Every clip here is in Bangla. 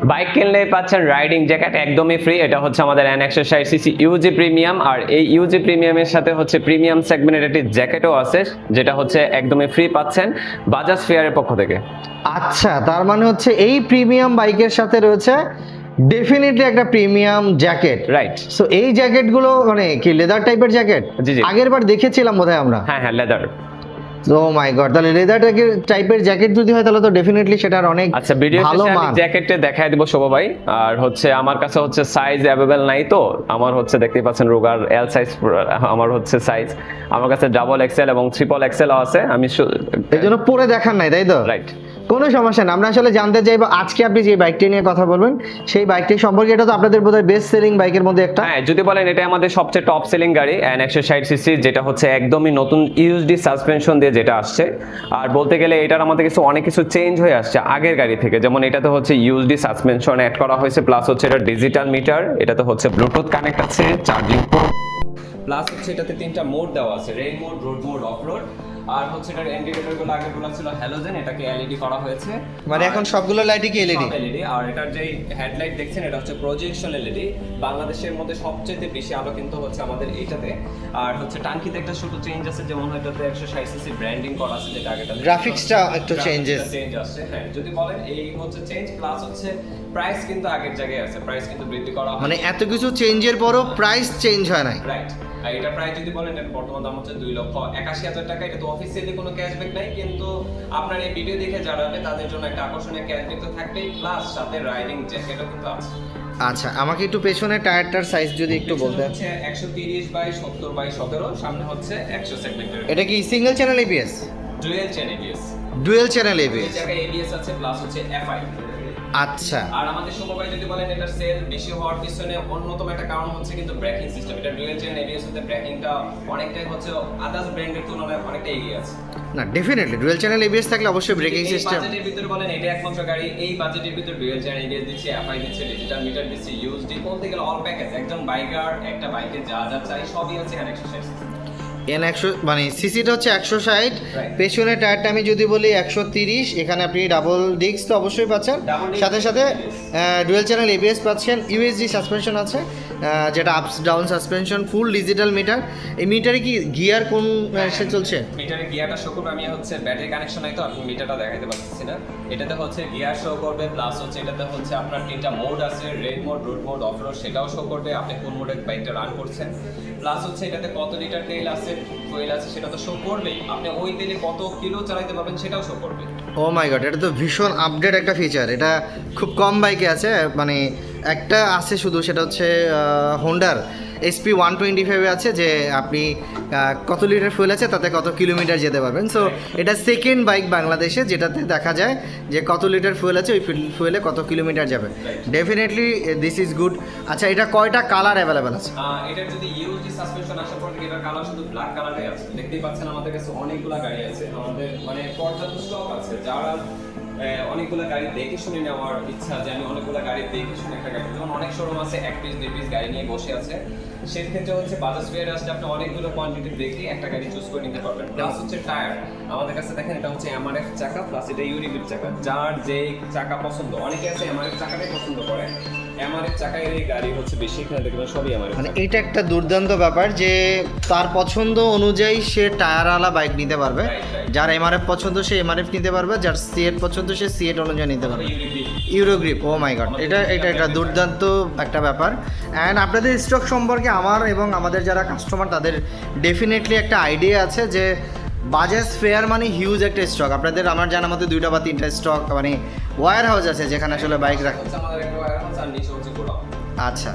বাইক কিনলেই পাচ্ছেন রাইডিং জ্যাকেট একদমই ফ্রি। এটা হচ্ছে আমাদের N160cc ইউজি প্রিমিয়াম, আর এই ইউজি প্রিমিয়ামের সাথে হচ্ছে প্রিমিয়াম সেগমেন্টের একটি জ্যাকেটও আছে, যেটা হচ্ছে একদমই ফ্রি পাচ্ছেন বাজাজ ফেয়ারের পক্ষ থেকে। আচ্ছা, তার মানে হচ্ছে এই প্রিমিয়াম বাইকের সাথে রয়েছে ডেফিনেটলি একটা প্রিমিয়াম জ্যাকেট। রাইট। সো এই জ্যাকেটগুলো মানে কি লেদার টাইপের জ্যাকেট? জি জি, আগের বার দেখেছিলাম বোধহয় আমরা। হ্যাঁ লেদার। ও মাই গড, তাহলে লেদার টাইপের জ্যাকেট যদি হয় তাহলে তো ডেফিনেটলি সেটার অনেক আচ্ছা, ভিডিও ভালো শেষে আমি মান। জ্যাকেটটা দেখায় দিব শোভা ভাই। আর হচ্ছে আমার কাছে হচ্ছে সাইজ অ্যাভেলেবল নাই, তো আমার হচ্ছে দেখতেই পাচ্ছেন রোগার এল সাইজ, আমার হচ্ছে সাইজ আমার কাছে ডাবল এক্সেল এবং ট্রিপল এক্সেল আছে। আমি এই জন্য পরে দেখার নাই, তাই তো? রাইট। কোনো সমস্যা না, আমরা আসলে জানতে চাইবো আজকে আপনি যে বাইকটি নিয়ে কথা বলবেন সেই বাইকটি সম্পর্কে। এটা তো আপনাদের বোধহয় বেস্ট সেলিং বাইকের মধ্যে একটা। হ্যাঁ, যদি বলেন এটা আমাদের সবচেয়ে টপ সেলিং গাড়ি N160cc, যেটা হচ্ছে একদমই নতুন ইউএসডি সাসপেনশন দিয়ে যেটা আসছে। আর বলতে গেলে এটার আমাদের অনেক কিছু চেঞ্জ হয়ে আসছে আগের গাড়ি থেকে। যেমন এটাতে হচ্ছে ইউএসডি সাসপেনশন অ্যাড করা হয়েছে, প্লাস হচ্ছে এটা ডিজিটাল মিটার, এটাতে হচ্ছে ব্লুটুথ কানেক্ট আছে, চার্জিং পোর্ট, প্লাস হচ্ছে এটাতে 3টা মোড দেওয়া আছে, rain mode, road mode, off road. আর হচ্ছে এটার ইন্ডিকেটরগুলো আগেরগুলো ছিল হ্যালোজেন, এটাকে এলইডি করা হয়েছে। মানে এখন সবগুলো লাইটই কি এলইডি? এলইডি। আর এটার যে হেডলাইট দেখছেন এটা হচ্ছে প্রজেকশন এলইডি। বাংলাদেশের মধ্যে সবচেয়ে বেশি আলো কিন্তু হচ্ছে আমাদের এইটাতে। আর হচ্ছে টাঙ্কিতে একটা ছোট চেঞ্জ আছে, যেমন এটাতে 160cc ব্র্যান্ডিং করা আছে, যেটা আগেটা গ্রাফিক্সটা একটু চেঞ্জ আছে। হ্যাঁ, যদি বলেন এই হচ্ছে চেঞ্জ, প্লাস হচ্ছে প্রাইস কিন্তু আগের জায়গায় আছে, প্রাইস কিন্তু বৃদ্ধি করা হয়। মানে এত কিছু চেঞ্জের পরও প্রাইস চেঞ্জ হয় নাই। রাইট। আর এটা প্রাইস যদি বলেন এর বর্তমান দাম হচ্ছে 2,81,000 টাকা। এটা তো অফিসিয়ালি কোনো ক্যাশব্যাক নাই, কিন্তু আপনার এই ভিডিও দেখে যারা হবে তাদের জন্য একটা আকর্ষণীয় ক্যাশব্যাক তো থাকবেই, প্লাস সাথে রাইডিং জ্যাকেটও কিন্তু আছে। আচ্ছা, আমাকে একটু পেছনে টায়ারটার সাইজ যদি একটু বলতেন। হচ্ছে 130/70/17, সামনে হচ্ছে 100 সেগমেন্টের। এটা কি single channel ABS? Dual channel ABS. Dual channel এই এবিএস। জায়গায় এবিএস আছে, প্লাস হচ্ছে এফআই। আচ্ছা। আর আমাদের সমবায় যদি বলেন এটার সেল বেশি হওয়ার পিছনে অন্যতম একটা কারণ হচ্ছে কিন্তু ব্রেকিং সিস্টেম। এটা ডুয়াল চেইন এবিএস হতে ব্রেকিংটা অনেকটাই হচ্ছে আদার্স ব্র্যান্ডের তুলনায় অনেকটা এগিয়ে আছে। না, ডেফিনেটলি ডুয়েল চ্যানেল এবিএস থাকলে অবশ্যই ব্রেকিং এই সিস্টেম। বাজেটের ভিতরে বলেন এটা একমাত্র গাড়ি, এই বাজেটের ভিতরে ডুয়াল চেইন এবিএস দিচ্ছে, এফআই দিচ্ছে, ডিজিটাল মিটার দিচ্ছে, ইউএসডি, বলতে গেলে অল প্যাকেজ। একজন বাইকার একটা বাইকে যা যা চাই সবই আছে N160। N100 মানে সিসিটা হচ্ছে 160, পেছনে টায়ারটা আমি যদি বলি 130। এখানে আপনি ডাবল ডিস্ক তো অবশ্যই পাচ্ছেন, সাথে সাথে ডুয়েল চ্যানেল এবিএস পাচ্ছেন, ইউএসডি সাসপেনশন আছে, যেটা আপস down suspension, full digital meter. এই মিটারে কি গিয়ার কোন সে চলছে? মিটারে গিয়ারটা শো করবে, আমি হচ্ছে ব্যাটারি কানেকশন নাই তো আপনি মিটারটা দেখাইতে পারতেছি না। এটাতে হচ্ছে গিয়ার শো করবে, প্লাস হচ্ছে এটাতে হচ্ছে আপনার 3টা মোড আছে, red mode, road mode, off road, সেটাও শো করবে আপনি কোন মোডে বাইকটা রান করছেন। প্লাস হচ্ছে এটাতে কত লিটার তেল আছে, ফুয়েল আছে, সেটা তো শো করবেই। আপনি ওই তেলে কত কিলো চালাতে পারবেন সেটাও শো করবে। ও মাই গড, এটা তো ভীষণ আপডেট একটা ফিচার। এটা খুব কম বাইকে আছে, মানে একটা আছে শুধু, সেটা হচ্ছে হোন্ডার SP 125 আছে, যে আপনি কত লিটার ফুয়েল আছে তাতে কত কিলোমিটার যেতে পারবেন। সো এটা সেকেন্ড বাইক বাংলাদেশে যেটাতে দেখা যায় যে কত লিটার ফুয়েল আছে, ওই ফুয়েলে কত কিলোমিটার যাবে। Definitely this is good. আচ্ছা, এটা কয়টা কালার অ্যাভেলেবেল আছে? এটার যদি ইউএসডি সাসপেনশন আসার পর থেকে এটার কালার শুধু ব্ল্যাক কালারে আছে। দেখতেই পাচ্ছেন আমাদের কাছে অনেকগুলা গাড়ি আছে, আমাদের মানে পর্যাপ্ত স্টক আছে। যারা অনেকগুলো গাড়ি দেখে শুনে নেওয়ার ইচ্ছা, যে আমি অনেকগুলো গাড়ি দেখে শুনে একটা গাড়ি, যেমন অনেক শোরুম আছে 1 পিস 2 পিস গাড়ি নিয়ে বসে আছে, সেক্ষেত্রে হচ্ছে বাজাজ ফেয়ার আসলে আপনি অনেকগুলো কোয়ান্টিটি দেখে একটা গাড়ি চুজ করে নিতে পারবেন। প্লাস হচ্ছে টায়ার আমাদের কাছে দেখেন, এটা হচ্ছে এমআরএফ চাকা, প্লাস এটা ইউরিগ্রিপ চাকা। যার যে চাকা পছন্দ, অনেকে আছে এমআরএফ চাকাটাই পছন্দ করে, এমআরএফ চাকায় এই গাড়ি হচ্ছে বেশি, এখানে দেখবেন সবই এমআরএফ। মানে এটা একটা দুর্দান্ত ব্যাপার যে তার পছন্দ অনুযায়ী সে টায়ারওয়ালা বাইক নিতে পারবে। যার এমআরএফ পছন্দ সে এমআরএফ নিতে পারবে, যার সিএট পছন্দ সে সিএট অনুযায়ী নিতে পারবে। ইউরোগ্রিপ, ও মাই গড, এটা একটা দুর্দান্ত একটা ব্যাপার। অ্যান্ড আপনাদের স্টক সম্পর্কে আমার এবং আমাদের যারা কাস্টমার তাদের ডেফিনেটলি একটা আইডিয়া আছে যে বাজাজ ফেয়ার মানে হিউজ একটা স্টক। আপনাদের আমার জানা মতো 2টা বা 3টা স্টক মানে ওয়্যার হাউস আছে যেখানে আসলে বাইক রাখে। আচ্ছা,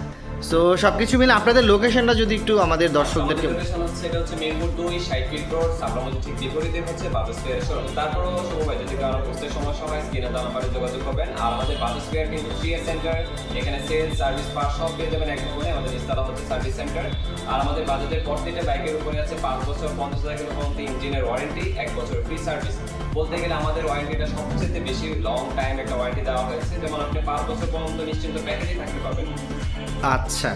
সো সব কিছু মিলে আপনাদের লোকেশনটা যদি একটু আমাদের দর্শকদেরকে। লোকেশন হচ্ছে এটা হচ্ছে মিরপুর 2 60 ফিট রোড, সাবরামতি ঠিক বিপরীতে হচ্ছে বাজাজ ফেয়ার শোরুম। তারপরও সময় যদি কারো বুঝতে সমস্যা হয় স্ক্রিনে দেওয়া নাম্বারে যোগাযোগ করবেন। আর আমাদের বাজাজ ফেয়ার কিন্তু সিএস সেন্টার, এখানে সেল সার্ভিস পার সব পেয়ে যাবেন এক ভবনে। আমাদের ইনস্টলা হচ্ছে সার্ভিস সেন্টার। আর আমাদের বাজাজের প্রত্যেকটা বাইকের উপরে আছে 5 বছর 50,000 কিলো পর্যন্ত ইঞ্জিনের ওয়ারেন্টি, 1 বছর ফ্রি সার্ভিস। বলতে গেলে আমাদের ওয়ারেন্টিটা সবচেয়ে বেশি লং টাইম একটা ওয়ারেন্টি দেওয়া হয়েছে, যেমন আপনি 5 বছর পর্যন্ত নিশ্চিন্ত প্যাকেজে থাকতে পারবেন। আচ্ছা,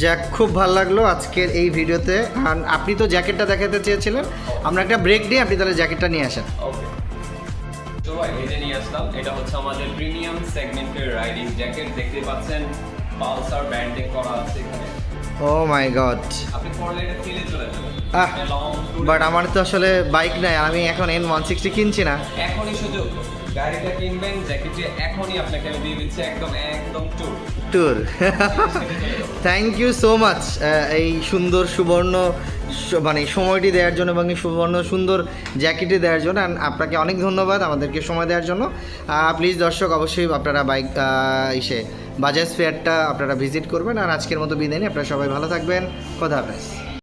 যাক, খুব ভালো লাগলো আজকের এই ভিডিওতে। আর আপনি তো জ্যাকেটটা দেখাতে চেয়েছিলেন, আমরা একটা ব্রেক দিই, আপনি তাহলে জ্যাকেটটা নিয়ে আসেন। ওকে, তো এই যে নিয়ে আসলাম। স্পেশাল। এটা হচ্ছে আমাদের প্রিমিয়াম সেগমেন্টের রাইডিং জ্যাকেট, দেখতে পাচ্ছেন পালসার ব্র্যান্ডিং করা আছে এখানে। ও মাই গড, আপনি পরলে এটা ফিলে চলে যাবেন। আহ বাট আমার তো আসলে বাইক নাই, আমি এখন N160 কিনছি না। এখনই সুযোগ, গাড়িটা কিনবেন, জ্যাকেটে এখনই আপনাকে আমি দিয়ে দিচ্ছি একদম একদম tour. Thank you so much এই সুন্দর সুবর্ণ মানে সময়টি দেওয়ার জন্য এবং এই সুবর্ণ সুন্দর জ্যাকেটটি দেওয়ার জন্য। And আপনাকে অনেক ধন্যবাদ আমাদেরকে সময় দেওয়ার জন্য। প্লিজ দর্শক, অবশ্যই আপনারা বাইক বাজাজ ফেয়ারটা আপনারা ভিজিট করবেন। আর আজকের মতো বিদায় নিই, আপনারা সবাই ভালো থাকবেন, খোদা হাফেজ।